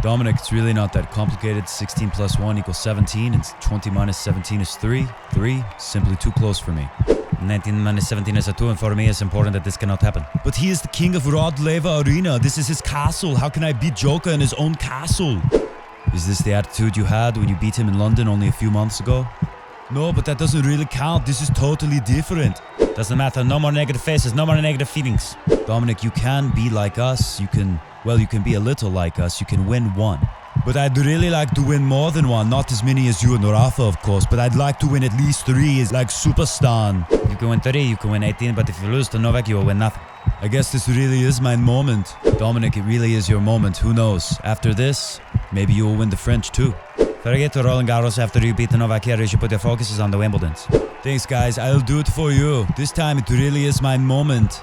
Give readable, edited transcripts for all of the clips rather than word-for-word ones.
Dominic, it's really not that complicated. 16 plus 1 equals 17, and 20 minus 17 is 3. 3, simply too close for me. 19 minus 17 is a 2, and for me it's important that this cannot happen. But he is the king of Rod Laver Arena. This is his castle. How can I beat Joker in his own castle? Is this the attitude you had when you beat him in London only a few months ago? No, but that doesn't really count. This is totally different. Doesn't matter. No more negative faces. No more negative feelings. Dominic, you can be like us. You can be a little like us. You can win one. But I'd really like to win more than one. Not as many as you and Rafa, of course. But I'd like to win at least 3, like Superstar. You can win 30, you can win 18. But if you lose to Novak, you will win nothing. I guess this really is my moment. Dominic, it really is your moment. Who knows? After this, maybe you will win the French too. Forget to Roland Garros after you beat the Novak here. You should put your focuses on the Wimbledons. Thanks, guys. I'll do it for you. This time, it really is my moment.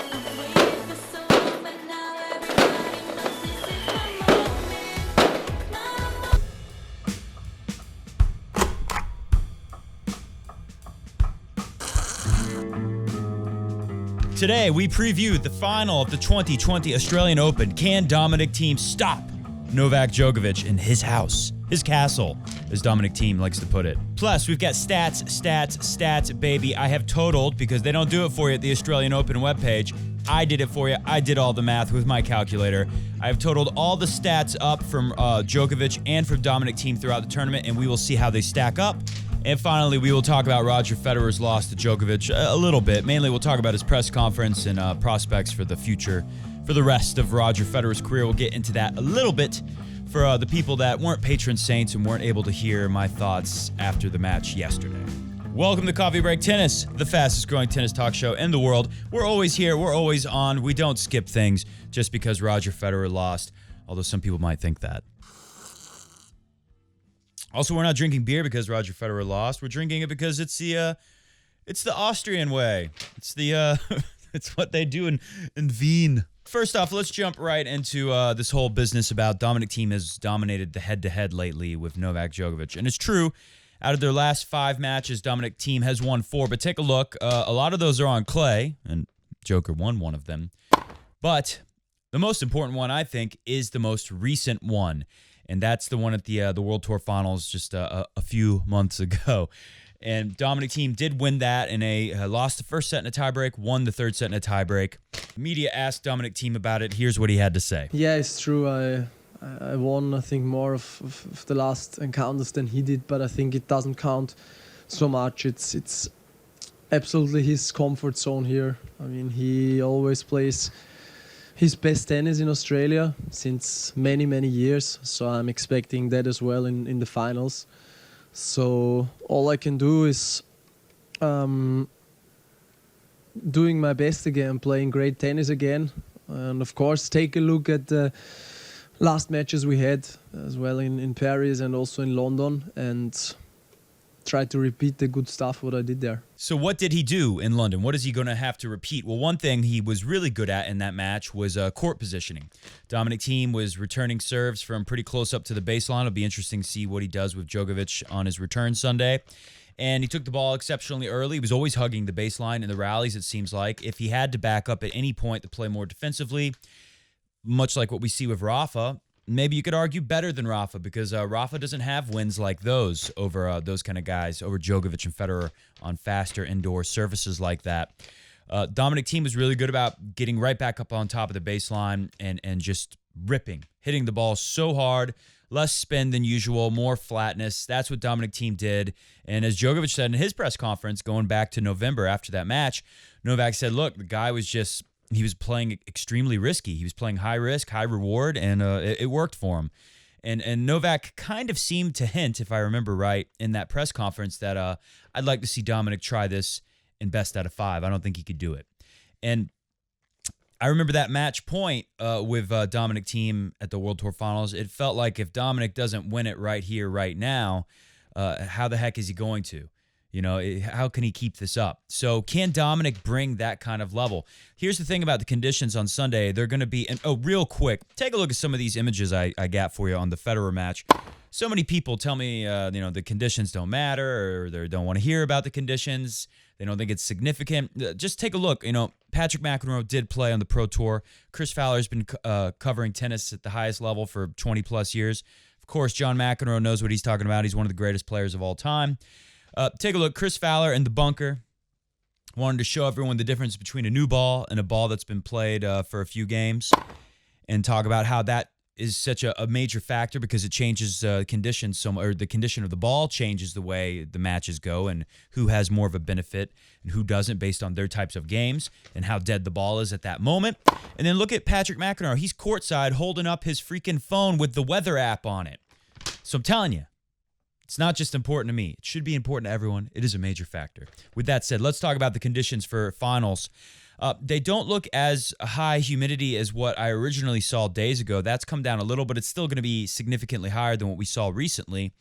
Today, we previewed the final of the 2020 Australian Open. Can Dominic Thiem stop Novak Djokovic in his house? His castle, as Dominic Thiem likes to put it. Plus, we've got stats, baby. I have totaled, because they don't do it for you at the Australian Open webpage. I did it for you. I did all the math with my calculator. I have totaled all the stats up from Djokovic and from Dominic Thiem throughout the tournament, and we will see how they stack up. And finally, we will talk about Roger Federer's loss to Djokovic a little bit. Mainly, we'll talk about his press conference and prospects for the future, for the rest of Roger Federer's career. We'll get into that a little bit for the people that weren't Patron Saints and weren't able to hear my thoughts after the match yesterday. Welcome to Coffee Break Tennis, the fastest growing tennis talk show in the world. We're always here. We're always on. We don't skip things just because Roger Federer lost, although some people might think that. Also, we're not drinking beer because Roger Federer lost. We're drinking it because it's the Austrian way. It's what they do in Wien. First off, let's jump right into this whole business about Dominic Thiem has dominated the head-to-head lately with Novak Djokovic. And it's true, out of their last 5 matches, Dominic Thiem has won 4. But take a look. A lot of those are on clay, and Joker won one of them. But the most important one, I think, is the most recent one. And that's the one at the World Tour Finals just a few months ago. And Dominic Thiem did win that in lost the first set in a tiebreak, won the third set in a tiebreak. Media asked Dominic Thiem about it. Here's what he had to say. Yeah, it's true. I won, I think, more of the last encounters than he did, but I think it doesn't count so much. It's absolutely his comfort zone here. I mean, he always plays his best tennis in Australia since many, many years. So I'm expecting that as well in the finals. So all I can do is doing my best again, playing great tennis again. And of course, take a look at the last matches we had as well in Paris and also in London, and try to repeat the good stuff what I did there. So what did he do in London? What is he going to have to repeat? Well, one thing he was really good at in that match was court positioning. Dominic Thiem was returning serves from pretty close up to the baseline. It'll be interesting to see what he does with Djokovic on his return Sunday. And he took the ball exceptionally early. He was always hugging the baseline in the rallies, it seems like. If he had to back up at any point to play more defensively, much like what we see with Rafa, maybe you could argue better than Rafa, because Rafa doesn't have wins like those over those kind of guys, over Djokovic and Federer on faster indoor surfaces like that. Dominic Thiem was really good about getting right back up on top of the baseline and just ripping, hitting the ball so hard, less spin than usual, more flatness. That's what Dominic Thiem did. And as Djokovic said in his press conference going back to November after that match, Novak said, look, the guy was just... he was playing extremely risky. He was playing high risk, high reward, and it worked for him. And Novak kind of seemed to hint, if I remember right, in that press conference that I'd like to see Dominic try this in best out of 5. I don't think he could do it. And I remember that match point with Dominic Thiem at the World Tour Finals. It felt like if Dominic doesn't win it right here, right now, how the heck is he going to? You know, how can he keep this up? So can Dominic bring that kind of level? Here's the thing about the conditions on Sunday. They're going to be, real quick, take a look at some of these images I got for you on the Federer match. So many people tell me, the conditions don't matter, or they don't want to hear about the conditions. They don't think it's significant. Just take a look. Patrick McEnroe did play on the Pro Tour. Chris Fowler's been covering tennis at the highest level for 20-plus years. Of course, John McEnroe knows what he's talking about. He's one of the greatest players of all time. Take a look. Chris Fowler in the bunker wanted to show everyone the difference between a new ball and a ball that's been played for a few games and talk about how that is such a major factor because it changes conditions, or the condition of the ball changes the way the matches go and who has more of a benefit and who doesn't based on their types of games and how dead the ball is at that moment. And then look at Patrick McEnroe. He's courtside holding up his freaking phone with the weather app on it. So I'm telling you, it's not just important to me. It should be important to everyone. It is a major factor. With that said, let's talk about the conditions for finals. They don't look as high humidity as what I originally saw days ago. That's come down a little, but it's still going to be significantly higher than what we saw recently,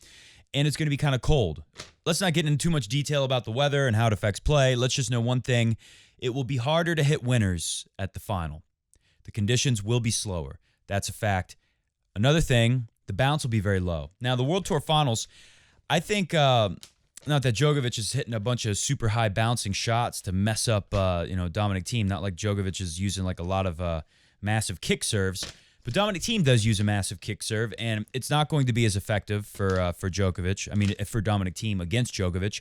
and it's going to be kind of cold. Let's not get into too much detail about the weather and how it affects play. Let's just know one thing. It will be harder to hit winners at the final. The conditions will be slower. That's a fact. Another thing, the bounce will be very low. Now, the World Tour Finals, I think... not that Djokovic is hitting a bunch of super high bouncing shots to mess up, Dominic Thiem. Not like Djokovic is using like a lot of massive kick serves, but Dominic Thiem does use a massive kick serve, and it's not going to be as effective for Djokovic. I mean, for Dominic Thiem against Djokovic,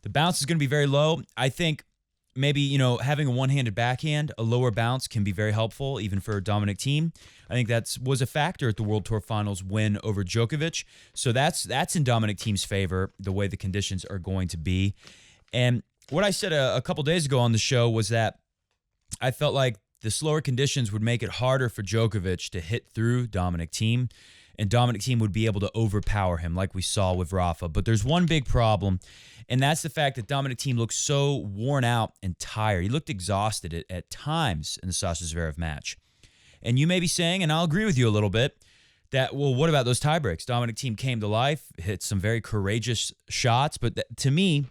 the bounce is going to be very low. I think maybe having a one-handed backhand, a lower bounce can be very helpful even for Dominic Thiem. I think that was a factor at the World Tour Finals win over Djokovic. So that's in Dominic Thiem's favor, the way the conditions are going to be. And what I said a couple days ago on the show was that I felt like the slower conditions would make it harder for Djokovic to hit through Dominic Thiem, and Dominic Thiem would be able to overpower him like we saw with Rafa. But there's one big problem, and that's the fact that Dominic Thiem looked so worn out and tired. He looked exhausted at times in the Sasha Zverev match. And you may be saying, and I'll agree with you a little bit, that, well, what about those tiebreaks? Dominic Thiem came to life, hit some very courageous shots, but to me,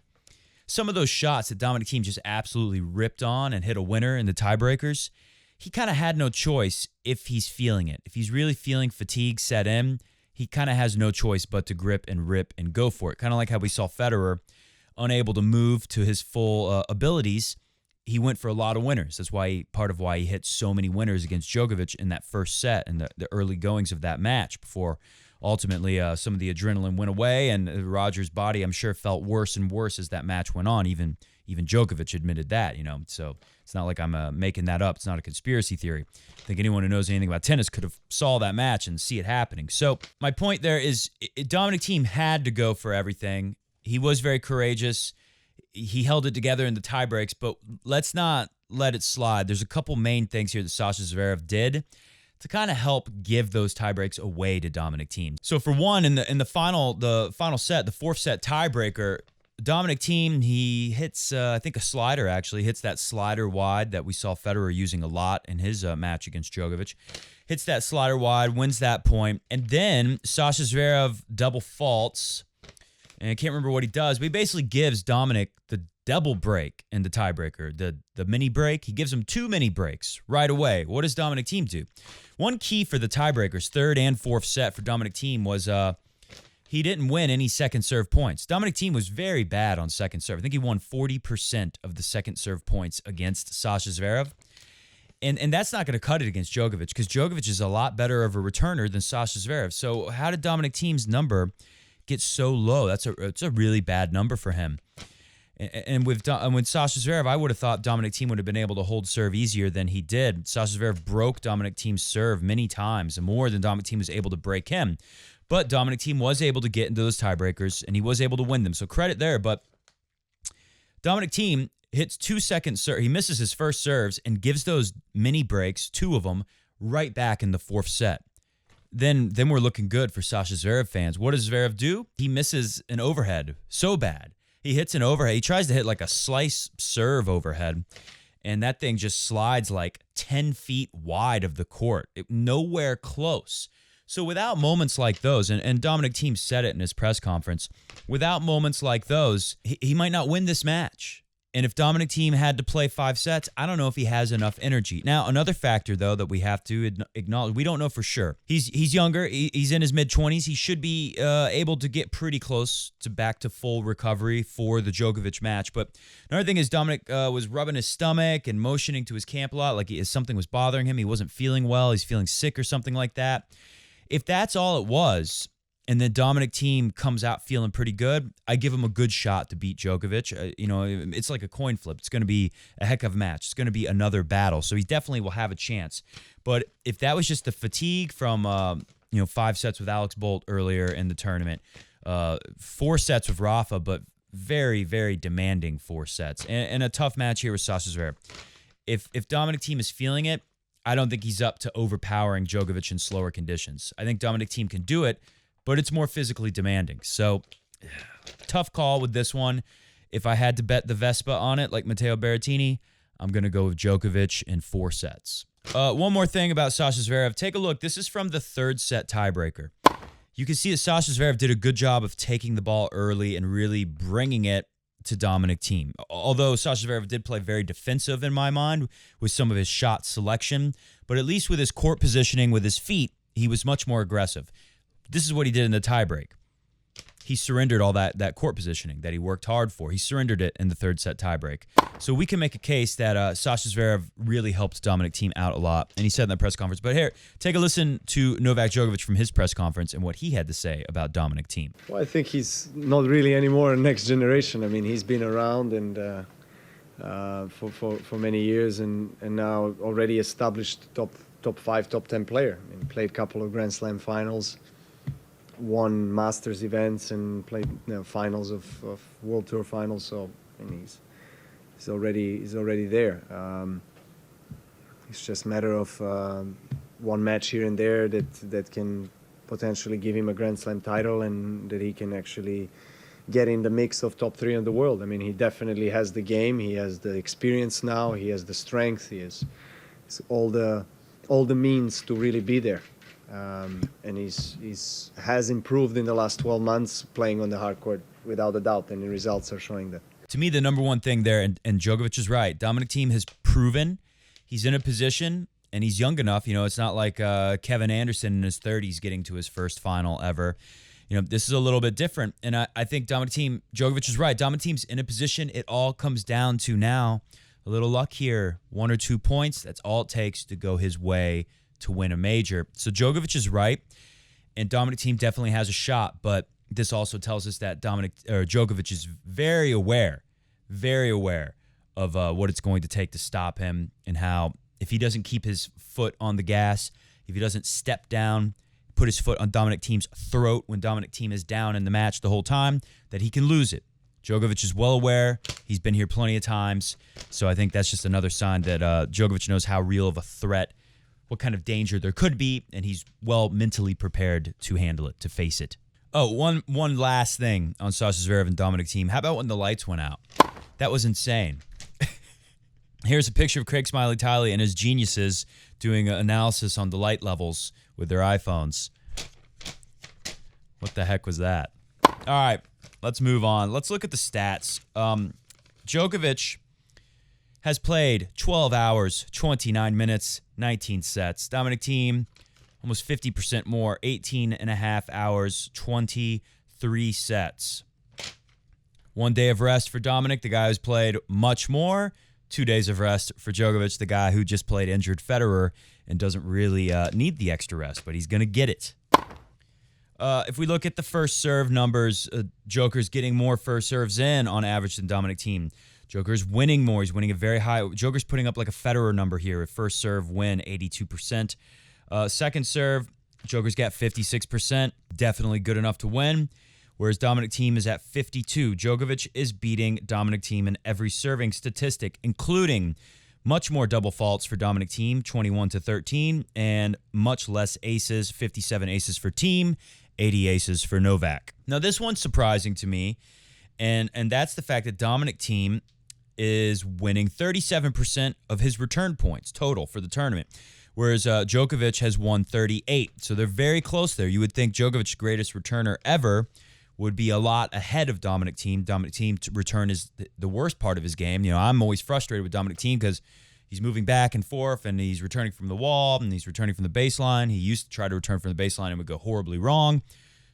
some of those shots that Dominic Thiem just absolutely ripped on and hit a winner in the tiebreakers, he kind of had no choice if he's feeling it. If he's really feeling fatigue set in, he kind of has no choice but to grip and rip and go for it. Kind of like how we saw Federer unable to move to his full abilities. He went for a lot of winners. That's part of why he hit so many winners against Djokovic in that first set and the early goings of that match before ultimately some of the adrenaline went away and Roger's body, I'm sure, felt worse and worse as that match went on. Even Djokovic admitted that, So it's not like I'm making that up. It's not a conspiracy theory. I think anyone who knows anything about tennis could have saw that match and see it happening. So my point there is Dominic Thiem had to go for everything. He was very courageous. He held it together in the tiebreaks, but let's not let it slide. There's a couple main things here that Sasha Zverev did to kind of help give those tiebreaks away to Dominic Thiem. So for one, in the final set, the fourth set tiebreaker, Dominic Thiem, he hits, I think a slider actually, hits that slider wide that we saw Federer using a lot in his match against Djokovic. Hits that slider wide, wins that point, and then Sasha Zverev double faults. And I can't remember what he does, but he basically gives Dominic the double break in the tiebreaker, the mini break. He gives him 2 mini breaks right away. What does Dominic Thiem do? One key for the tiebreakers, third and fourth set for Dominic Thiem was he didn't win any second serve points. Dominic Thiem was very bad on second serve. I think he won 40% of the second serve points against Sasha Zverev. And that's not going to cut it against Djokovic because Djokovic is a lot better of a returner than Sasha Zverev. So how did Dominic Thiem's number get so low? It's a really bad number for him. And with Sasha Zverev, I would have thought Dominic Thiem would have been able to hold serve easier than he did. Sasha Zverev broke Dominic Thiem's serve many times, and more than Dominic Thiem was able to break him. But Dominic Thiem was able to get into those tiebreakers, and he was able to win them. So credit there. But Dominic Thiem hits 2 second serve. He misses his first serves and gives those mini breaks, 2 of them, right back in the fourth set. Then we're looking good for Sasha Zverev fans. What does Zverev do? He misses an overhead so bad. He hits an overhead. He tries to hit like a slice serve overhead, and that thing just slides like 10 feet wide of the court. Nowhere close. So without moments like those, and Dominic Thiem said it in his press conference, without moments like those, he might not win this match. And if Dominic Thiem had to play 5 sets, I don't know if he has enough energy. Now, another factor, though, that we have to acknowledge, we don't know for sure. He's younger. He's in his mid-20s. He should be able to get pretty close to back to full recovery for the Djokovic match. But another thing is Dominic was rubbing his stomach and motioning to his camp a lot, like something was bothering him. He wasn't feeling well. He's feeling sick or something like that. If that's all it was, and then Dominic Thiem comes out feeling pretty good, I give him a good shot to beat Djokovic. It's like a coin flip. It's going to be a heck of a match. It's going to be another battle. So he definitely will have a chance. But if that was just the fatigue from 5 sets with Alex Bolt earlier in the tournament, 4 sets with Rafa, but very, very demanding 4 sets, and a tough match here with Sasha Zverev. If Dominic Thiem is feeling it, I don't think he's up to overpowering Djokovic in slower conditions. I think Dominic Thiem can do it, but it's more physically demanding. So, tough call with this one. If I had to bet the Vespa on it, like Matteo Berrettini, I'm going to go with Djokovic in 4 sets. One more thing about Sasha Zverev. Take a look. This is from the 3rd set tiebreaker. You can see that Sasha Zverev did a good job of taking the ball early and really bringing it to Dominic Thiem. Although Sasha Zverev did play very defensive in my mind with some of his shot selection, but at least with his court positioning with his feet, he was much more aggressive. This is what he did in the tiebreak. He surrendered all that court positioning that he worked hard for. He surrendered it in the 3rd set tiebreak. So we can make a case that Sasha Zverev really helped Dominic Thiem out a lot, and he said in the press conference. But here, take a listen to Novak Djokovic from his press conference and what he had to say about Dominic Thiem. Well, I think he's not really anymore a next generation. I mean, he's been around and for many years, and now already established top 5, top 10 player. I mean, played a couple of Grand Slam finals, won Masters events, and played finals of World Tour finals. So I mean, he's already there. It's just a matter of one match here and there that can potentially give him a Grand Slam title, and that he can actually get in the mix of top 3 in the world. I mean, he definitely has the game. He has the experience now. He has the strength. He has all the means to really be there. And he's has improved in the last 12 months playing on the hard court, without a doubt, and the results are showing that. To me, the number one thing there, and Djokovic is right, Dominic Thiem has proven he's in a position, and he's young enough. It's not like Kevin Anderson in his 30s getting to his first final ever. This is a little bit different, and I think Djokovic is right. Dominic Thiem's in a position. It all comes down to now a little luck here, 1 or 2 points. That's all it takes to go his way to win a major. So Djokovic is right, and Dominic Thiem definitely has a shot, but this also tells us that Djokovic is very aware of what it's going to take to stop him, and how if he doesn't keep his foot on the gas, if he doesn't step down, put his foot on Dominic Thiem's throat when Dominic Thiem is down in the match the whole time, that he can lose it. Djokovic is well aware. He's been here plenty of times. So I think that's just another sign that Djokovic knows how real of a threat, what kind of danger there could be, and he's well mentally prepared to handle it, to face it. Oh, one last thing on Sasha Zverev and Dominic Thiem. How about when the lights went out? That was insane. Here's a picture of Craig Smiley Tiley and his geniuses doing an analysis on the light levels with their iPhones. What the heck was that? All right, let's move on. Let's look at the stats. Djokovic has played 12 hours, 29 minutes, 19 sets. Dominic Thiem, almost 50% more, 18 and a half hours, 23 sets. 1 day of rest for Dominic, the guy who's played much more. 2 days of rest for Djokovic, the guy who just played injured Federer and doesn't really need the extra rest, but he's going to get it. If we look at the first serve numbers, Joker's getting more first serves in on average than Dominic Thiem. Joker's winning more. He's winning a very high. Joker's putting up like a Federer number here. A first serve win, 82%. Second serve, Joker's got 56%. Definitely good enough to win. Whereas Dominic Thiem is at 52. Djokovic is beating Dominic Thiem in every serving statistic, including much more double faults for Dominic Thiem, 21-13, and much less aces, 57 aces for Thiem, 80 aces for Novak. Now, this one's surprising to me, and that's the fact that Dominic Thiem is winning 37% of his return points total for the tournament, whereas Djokovic has won 38. So they're very close there. You would think Djokovic's greatest returner ever would be a lot ahead of Dominic Thiem. Dominic Thiem to return is the worst part of his game. You know, I'm always frustrated with Dominic Thiem because he's moving back and forth, and he's returning from the wall, and he's returning from the baseline. He used to try to return from the baseline and would go horribly wrong.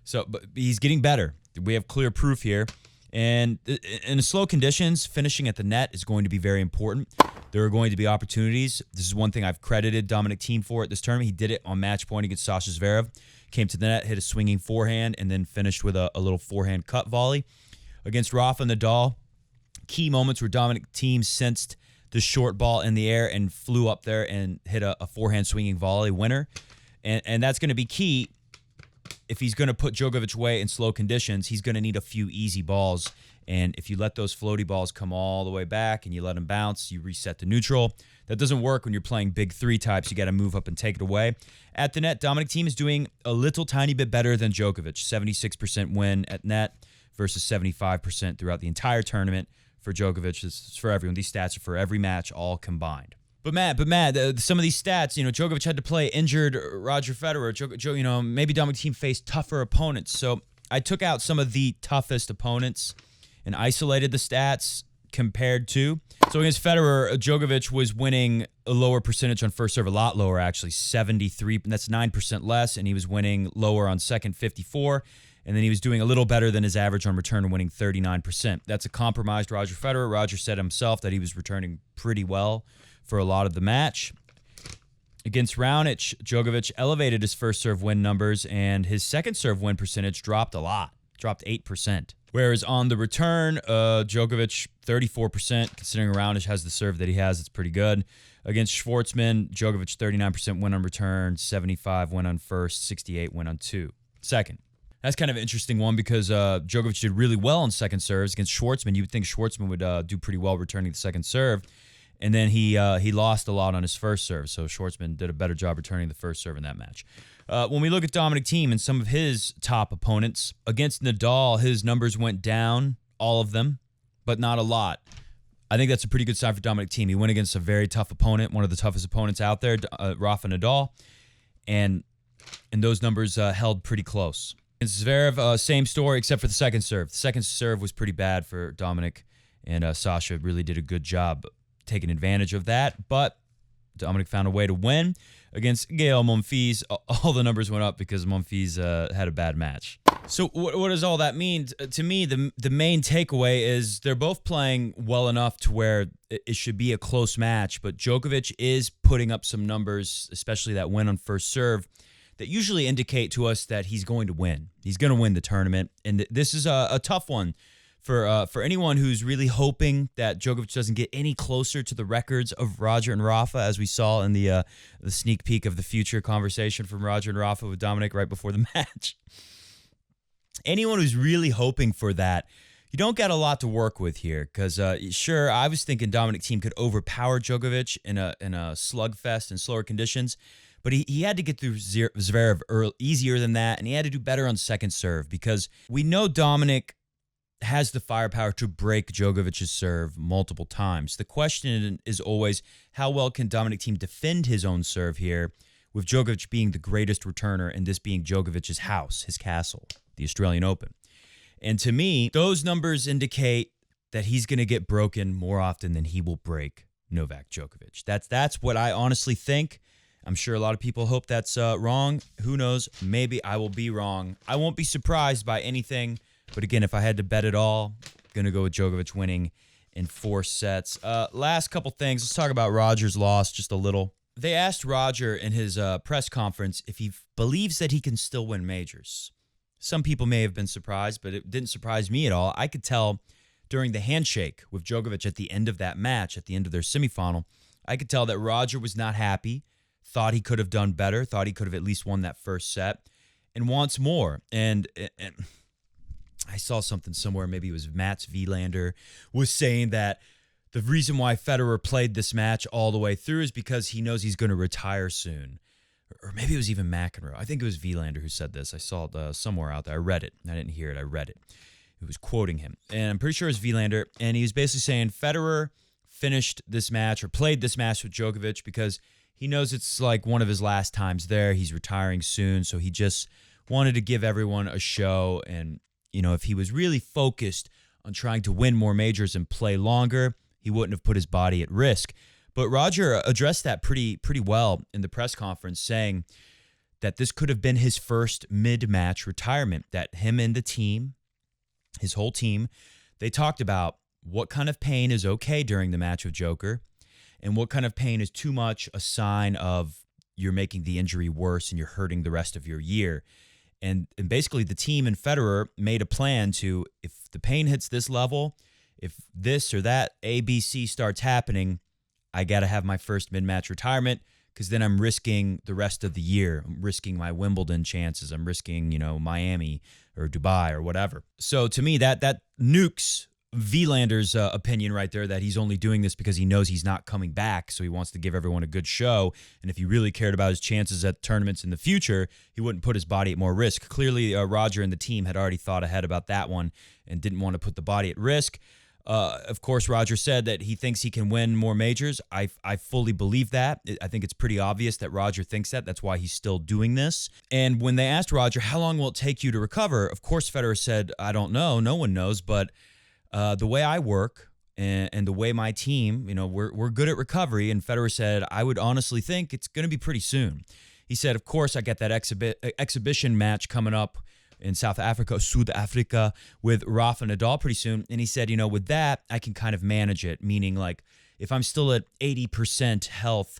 So, but he's getting better. We have clear proof here. And in slow conditions, finishing at the net is going to be very important. There are going to be opportunities. This is one thing I've credited Dominic Thiem for at this tournament. He did it on match point against Sasha Zverev. Came to the net, hit a swinging forehand, and then finished with a little forehand cut volley. Against Rafa Nadal, key moments where Dominic Thiem sensed the short ball in the air and flew up there and hit a forehand swinging volley winner. And that's going to be key. If he's going to put Djokovic away in slow conditions, he's going to need a few easy balls. And if you let those floaty balls come all the way back and you let them bounce, you reset to neutral. That doesn't work when you're playing big three types. You got to move up and take it away. At the net, Dominic Thiem is doing a little tiny bit better than Djokovic. 76% win at net versus 75% throughout the entire tournament for Djokovic. This is for everyone. These stats are for every match, all combined. But Matt, some of these stats, you know, Djokovic had to play injured Roger Federer. You know, maybe Dominic Thiem faced tougher opponents. So I took out some of the toughest opponents and isolated the stats compared to. So against Federer, Djokovic was winning a lower percentage on first serve, a lot lower actually, 73. That's 9% less, and he was winning lower on second, 54. And then he was doing a little better than his average on return, winning 39%. That's a compromised Roger Federer. Roger said himself that he was returning pretty well for a lot of the match. Against Raonic, Djokovic elevated his first serve win numbers, and his second serve win percentage dropped a lot, dropped 8%. Whereas on the return, Djokovic, 34%. Considering Raonic has the serve that he has, it's pretty good. Against Schwartzman, Djokovic, 39% win on return, 75 win on first, 68 win on second. That's kind of an interesting one because Djokovic did really well on second serves. Against Schwartzman, you would think Schwartzman would do pretty well returning the second serve. And then he lost a lot on his first serve, so Schwartzman did a better job returning the first serve in that match. When we look at Dominic Thiem and some of his top opponents, against Nadal, his numbers went down, all of them, but not a lot. I think that's a pretty good sign for Dominic Thiem. He went against a very tough opponent, one of the toughest opponents out there, Rafa Nadal, and those numbers held pretty close. Against Zverev, same story except for the second serve. The second serve was pretty bad for Dominic, and Sasha really did a good job taking advantage of that, but Dominic found a way to win. Against Gael Monfils, all the numbers went up because Monfils had a bad match. So what does all that mean? To me, the main takeaway is they're both playing well enough to where it should be a close match, but Djokovic is putting up some numbers, especially that win on first serve, that usually indicate to us that he's going to win. He's going to win the tournament, and this is a tough one for anyone who's really hoping that Djokovic doesn't get any closer to the records of Roger and Rafa, as we saw in the sneak peek of the future conversation from Roger and Rafa with Dominic right before the match. Anyone who's really hoping for that, you don't got a lot to work with here because, sure, I was thinking Dominic Thiem could overpower Djokovic in a slugfest in slower conditions, but he had to get through Zverev easier than that, and he had to do better on second serve because we know Dominic has the firepower to break Djokovic's serve multiple times. The question is always, how well can Dominic Thiem defend his own serve here, with Djokovic being the greatest returner and this being Djokovic's house, his castle, the Australian Open. And to me, those numbers indicate that he's going to get broken more often than he will break Novak Djokovic. That's what I honestly think. I'm sure a lot of people hope that's wrong. Who knows? Maybe I will be wrong. I won't be surprised by anything. But again, if I had to bet it all, I'm going to go with Djokovic winning in 4 sets. Last couple things. Let's talk about Roger's loss just a little. They asked Roger in his press conference if he believes that he can still win majors. Some people may have been surprised, but it didn't surprise me at all. I could tell during the handshake with Djokovic at the end of that match, at the end of their semifinal, I could tell that Roger was not happy, thought he could have done better, thought he could have at least won that first set, and wants more. And I saw something somewhere, maybe it was Mats Wilander, was saying that the reason why Federer played this match all the way through is because he knows he's going to retire soon. Or maybe it was even McEnroe. I think it was Wilander who said this. I saw it somewhere out there. I read it. I didn't hear it. I read it. It was quoting him. And I'm pretty sure it was Wilander. And he was basically saying Federer finished this match or played this match with Djokovic because he knows it's like one of his last times there. He's retiring soon. So he just wanted to give everyone a show and if he was really focused on trying to win more majors and play longer, he wouldn't have put his body at risk. But Roger addressed that pretty well in the press conference, saying that this could have been his first mid-match retirement, that him and the team, his whole team, they talked about what kind of pain is okay during the match with Joker and what kind of pain is too much a sign of you're making the injury worse and you're hurting the rest of your year. And basically the team and Federer made a plan to, if the pain hits this level, if this or that ABC starts happening, I got to have my first mid-match retirement because then I'm risking the rest of the year. I'm risking my Wimbledon chances. I'm risking, Miami or Dubai or whatever. So to me, that nukes Wielander's opinion right there, that he's only doing this because he knows he's not coming back, so he wants to give everyone a good show. And if he really cared about his chances at tournaments in the future, he wouldn't put his body at more risk. Clearly, Roger and the team had already thought ahead about that one and didn't want to put the body at risk. Of course, Roger said that he thinks he can win more majors. I fully believe that. I think it's pretty obvious that Roger thinks that. That's why he's still doing this. And when they asked Roger, how long will it take you to recover? Of course, Federer said, I don't know. No one knows. But the way I work and the way my team, we're good at recovery. And Federer said, I would honestly think it's going to be pretty soon. He said, of course, I got that exhibition match coming up in South Africa, with Rafa Nadal pretty soon. And he said, with that, I can kind of manage it. Meaning, like, if I'm still at 80% health,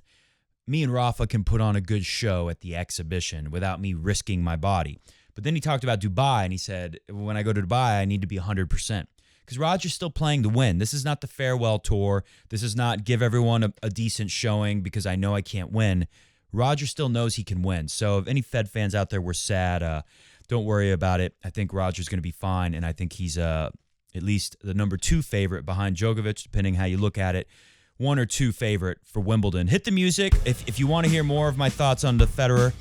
me and Rafa can put on a good show at the exhibition without me risking my body. But then he talked about Dubai, and he said, when I go to Dubai, I need to be 100%. Because Roger's still playing to win. This is not the farewell tour. This is not give everyone a decent showing because I know I can't win. Roger still knows he can win. So if any Fed fans out there were sad, don't worry about it. I think Roger's going to be fine, and I think he's at least the number 2 favorite behind Djokovic, depending how you look at it. 1 or 2 favorite for Wimbledon. Hit the music. If you want to hear more of my thoughts on the Federer,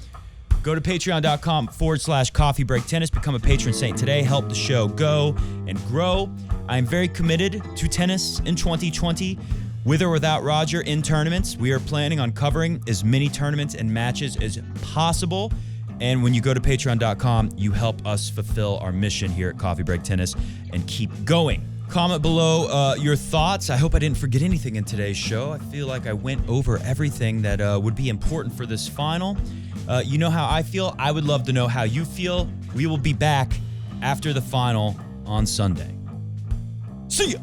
go to patreon.com/Coffee Break Tennis. Become a patron saint today. Help the show go and grow. I'm very committed to tennis in 2020. With or without Roger in tournaments, we are planning on covering as many tournaments and matches as possible. And when you go to patreon.com, you help us fulfill our mission here at Coffee Break Tennis and keep going. Comment below your thoughts. I hope I didn't forget anything in today's show. I feel like I went over everything that would be important for this final. You know how I feel. I would love to know how you feel. We will be back after the final on Sunday. See ya!